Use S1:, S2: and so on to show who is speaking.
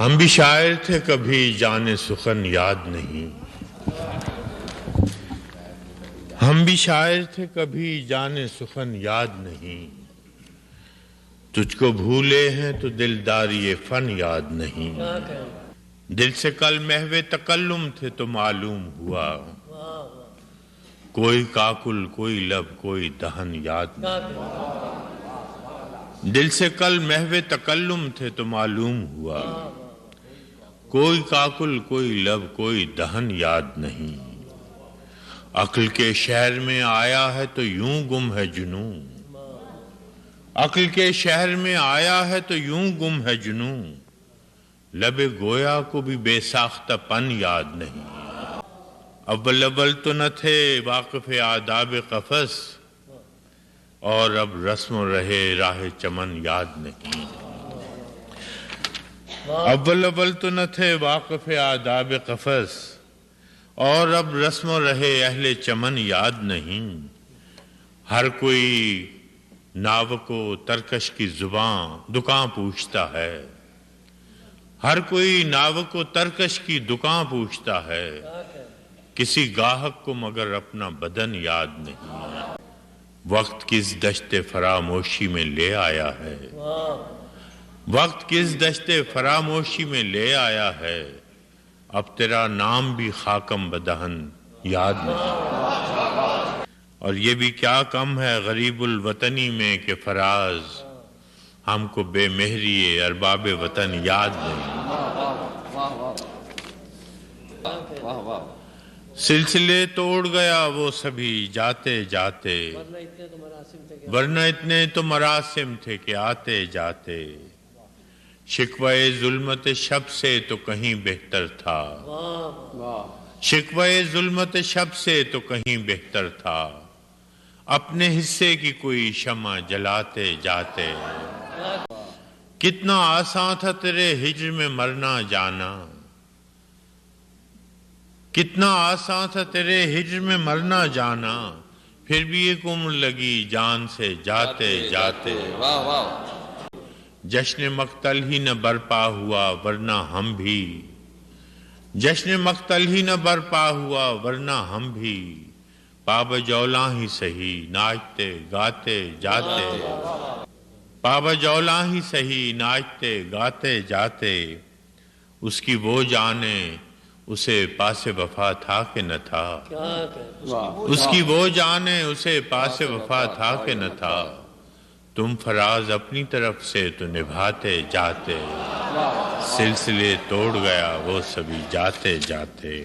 S1: ہم بھی شاعر تھے کبھی جانے سخن یاد نہیں، ہم بھی شاعر تھے کبھی جانے سخن یاد نہیں، تجھ کو بھولے ہیں تو دلداری فن یاد نہیں، دل سے کل محو تکلم تھے تو معلوم ہوا، کوئی کاکل کوئی لب کوئی دہن یاد نہیں، دل سے کل محو تکلم تھے تو معلوم ہوا، کوئی کاکل کوئی لب کوئی دہن یاد نہیں، عقل کے شہر میں آیا ہے تو یوں گم ہے جنوں، عقل کے شہر میں آیا ہے تو یوں گم ہے جنوں، لب گویا کو بھی بے ساختہ پن یاد نہیں، اول اول تو نہ تھے واقف آداب قفس، اور اب رسم و رہے راہ چمن یاد نہیں، اول اول تو نہ تھے واقف آداب قفس، اور اب رسم و رہے اہل چمن یاد نہیں، ہر کوئی ناوک و ترکش کی زباں دکان پوچھتا ہے، ہر کوئی ناوک و ترکش کی دکان پوچھتا ہے، کسی گاہک کو مگر اپنا بدن یاد نہیں، وقت کس دشت فراموشی میں لے آیا ہے، وقت کس دشت فراموشی میں لے آیا ہے، اب تیرا نام بھی خاکم بدہن یاد نہیں، اور یہ بھی کیا کم ہے غریب الوطنی میں کہ فراز ہم کو بے مہری ارباب وطن یاد نہیں، سلسلے توڑ گیا وہ سبھی جاتے جاتے، ورنہ اتنے تو مراسم تھے کہ آتے جاتے، شکوہ ظلمت شب سے تو کہیں بہتر تھا، شکوہ ظلمت شب سے تو کہیں بہتر تھا، اپنے حصے کی کوئی شمع جلاتے جاتے، کتنا آسان تھا تیرے ہجر میں مرنا جانا، کتنا آسان تھا تیرے ہجر میں مرنا جانا، پھر بھی ایک عمر لگی جان سے جاتے جاتے، جشن مقتل ہی نہ برپا ہوا ورنہ ہم بھی، جشن مقتل ہی نہ برپا ہوا ورنہ ہم بھی، پاب جولاں ہی سہی ناچتے گاتے جاتے، پاب جولاں ہی سہی ناچتے گاتے جاتے، اس کی وہ جانے اسے پاس وفا تھا کہ نہ تھا، اس کی وہ جانے اسے پاس وفا تھا کہ نہ تھا، تم فراز اپنی طرف سے تو نبھاتے جاتے، سلسلے توڑ گیا وہ سبھی جاتے جاتے۔